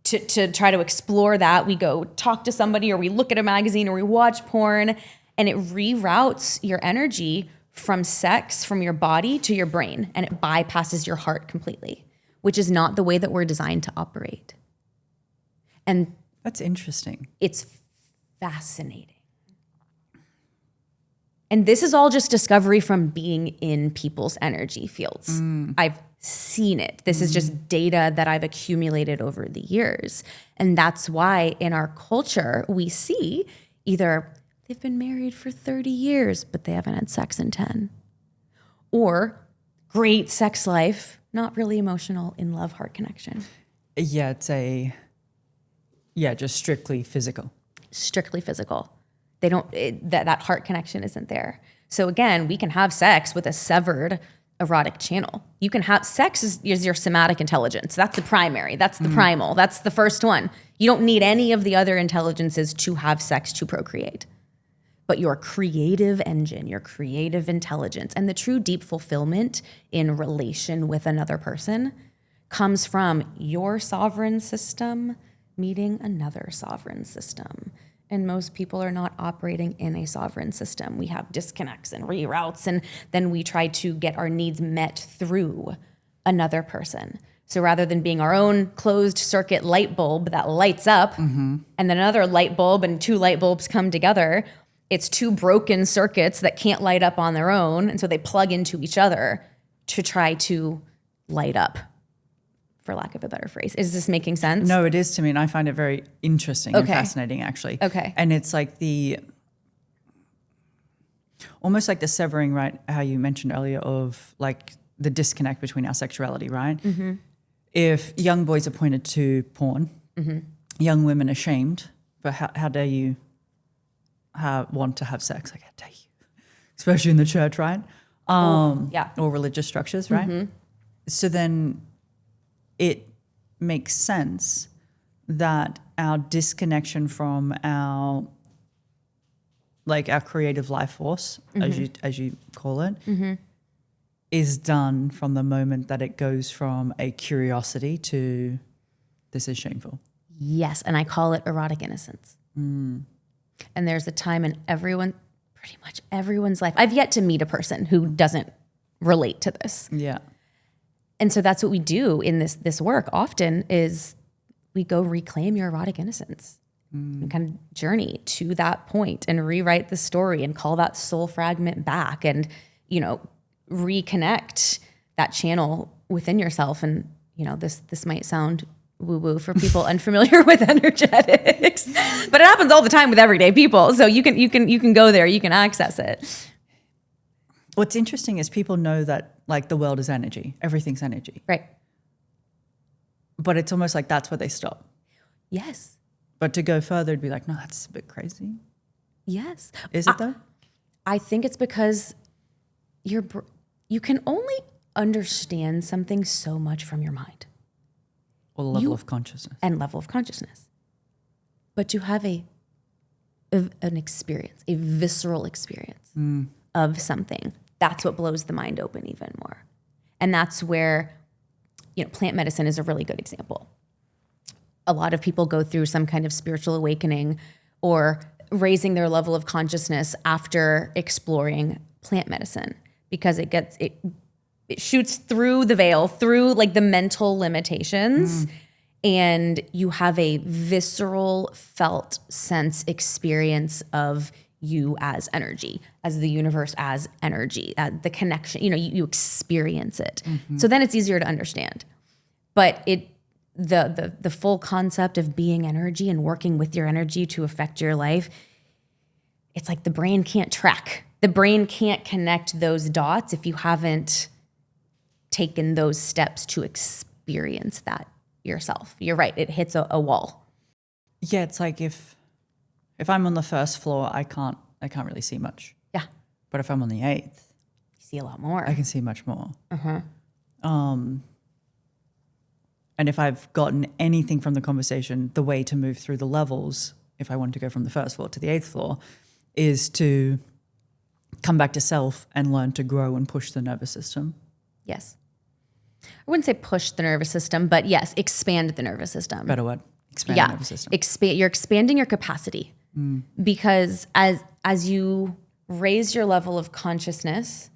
to try to explore that, we go talk to somebody, or we look at a magazine, or we watch porn, and it reroutes your energy from sex, from your body to your brain, and it bypasses your heart completely, which is not the way that we're designed to operate. And that's interesting. It's fascinating. And this is all just discovery from being in people's energy fields. I've seen it. This is just data that I've accumulated over the years. And that's why in our culture, we see either they've been married for 30 years, but they haven't had sex in 10. Or great sex life, not really emotional, in love, heart connection. Yeah, it's just strictly physical. Strictly physical. They don't, that heart connection isn't there. So again, we can have sex with a severed erotic channel. You can have sex is your somatic intelligence. That's the primary. That's the primal. That's the first one. You don't need any of the other intelligences to have sex to procreate. But your creative engine, your creative intelligence, and the true deep fulfillment in relation with another person comes from your sovereign system meeting another sovereign system. And most people are not operating in a sovereign system. We have disconnects and reroutes, and then we try to get our needs met through another person. So rather than being our own closed circuit light bulb that lights up, and then another light bulb and two light bulbs come together, it's two broken circuits that can't light up on their own. And so they plug into each other to try to light up, for lack of a better phrase. Is this making sense? No, it is to me, and I find it very interesting and fascinating, actually. Okay. And it's like almost like the severing, right, how you mentioned earlier, of like the disconnect between our sexuality, right? Mm-hmm. If young boys are pointed to porn, young women are shamed, but how dare you want to have sex? Like, how dare you? Especially in the church, right? Or religious structures, right? So then it makes sense that our disconnection from our creative life force, as you call it, is done from the moment that it goes from a curiosity to this is shameful. Yes, and I call it erotic innocence. And there's a time in pretty much everyone's life. I've yet to meet a person who doesn't relate to this. Yeah. And so that's what we do in this work often is we go reclaim your erotic innocence and kind of journey to that point and rewrite the story and call that soul fragment back and, reconnect that channel within yourself. And, this might sound woo-woo for people unfamiliar with energetics, but it happens all the time with everyday people. So you can go there, you can access it. What's interesting is people know that the world is energy, everything's energy. Right. But it's almost like that's where they stop. Yes. But to go further, it'd be like, no, that's a bit crazy. Yes. Is it though? I think it's because you can only understand something so much from your mind. Or level of consciousness. And level of consciousness. But to have an experience, a visceral experience of something, that's what blows the mind open even more. And that's where, plant medicine is a really good example. A lot of people go through some kind of spiritual awakening or raising their level of consciousness after exploring plant medicine because it shoots through the veil, through the mental limitations, and you have a visceral felt sense experience of you as energy, as the universe as energy, the connection, you experience it. So then it's easier to understand. But the full concept of being energy and working with your energy to affect your life, it's like the brain can't track. The brain can't connect those dots if you haven't taken those steps to experience that yourself. You're right, it hits a wall. Yeah, it's like if I'm on the first floor, I can't really see much. Yeah. But if I'm on the 8th, you see a lot more. I can see much more. And if I've gotten anything from the conversation, the way to move through the levels, if I want to go from the first floor to the 8th floor, is to come back to self and learn to grow and push the nervous system. Yes. I wouldn't say push the nervous system, but yes, expand the nervous system. Better word. Expand the nervous system. You're expanding your capacity because as you raise your level of consciousness,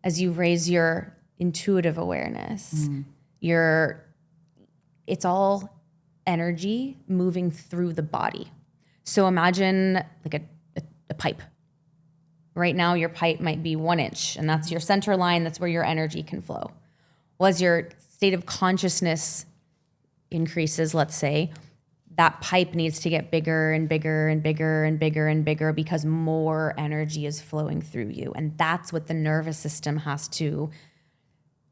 as you raise your intuitive awareness, it's all energy moving through the body. So imagine like a pipe. Right now, your pipe might be 1 inch, and that's your center line. That's where your energy can flow. Well, as your state of consciousness increases, let's say, that pipe needs to get bigger and bigger and bigger and bigger and bigger because more energy is flowing through you. And that's what the nervous system has to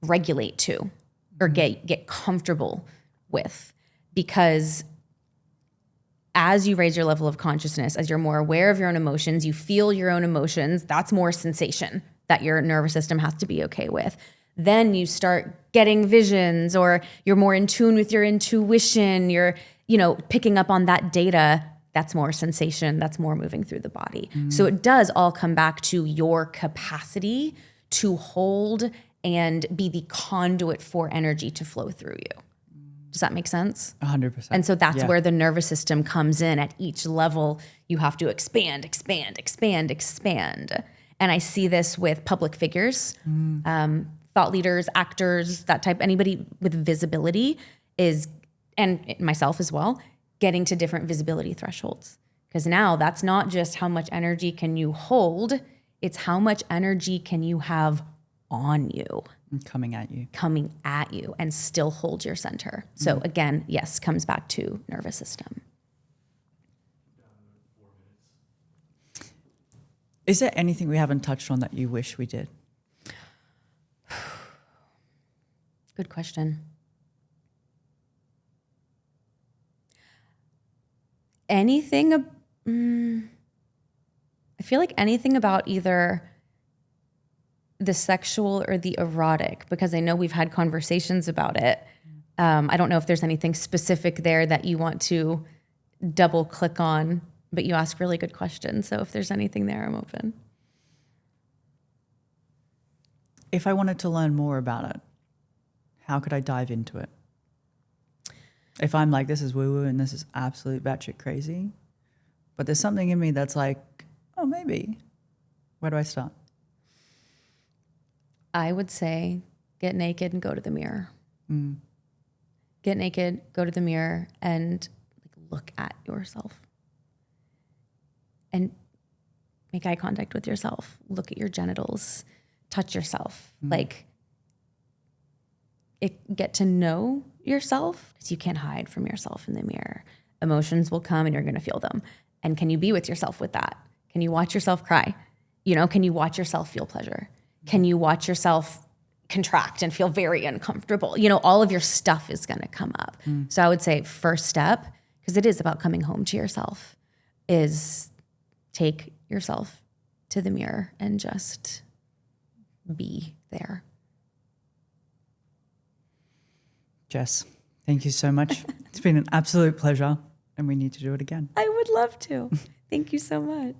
regulate to or get comfortable with. Because as you raise your level of consciousness, as you're more aware of your own emotions, you feel your own emotions, that's more sensation that your nervous system has to be okay with. Then you start getting visions, or you're more in tune with your intuition, you're, picking up on that data. That's more sensation, that's more moving through the body. So it does all come back to your capacity to hold and be the conduit for energy to flow through you. Does that make sense? 100%. And so that's where the nervous system comes in. At each level, you have to expand, expand, expand, expand. And I see this with public figures, thought leaders, actors, that type, anybody with visibility and myself as well, getting to different visibility thresholds. Because now that's not just how much energy can you hold, it's how much energy can you have on you. Coming at you and still hold your center. So again, yes, comes back to nervous system. Is there anything we haven't touched on that you wish we did? Good question. I feel like anything about either the sexual or the erotic, because I know we've had conversations about it. I don't know if there's anything specific there that you want to double click on, but you ask really good questions. So if there's anything there, I'm open. If I wanted to learn more about it, how could I dive into it? If I'm like, this is woo-woo and this is absolute batshit crazy, but there's something in me that's like, oh, maybe. Where do I start? I would say get naked and go to the mirror. Get naked, go to the mirror, and look at yourself. And make eye contact with yourself. Look at your genitals. Touch yourself. Get to know yourself, because you can't hide from yourself in the mirror. Emotions will come and you're going to feel them. And can you be with yourself with that? Can you watch yourself cry? Can you watch yourself feel pleasure? Can you watch yourself contract and feel very uncomfortable? All of your stuff is going to come up. So I would say first step, because it is about coming home to yourself, is take yourself to the mirror and just be there. Jess, thank you so much. It's been an absolute pleasure, and we need to do it again. I would love to. Thank you so much.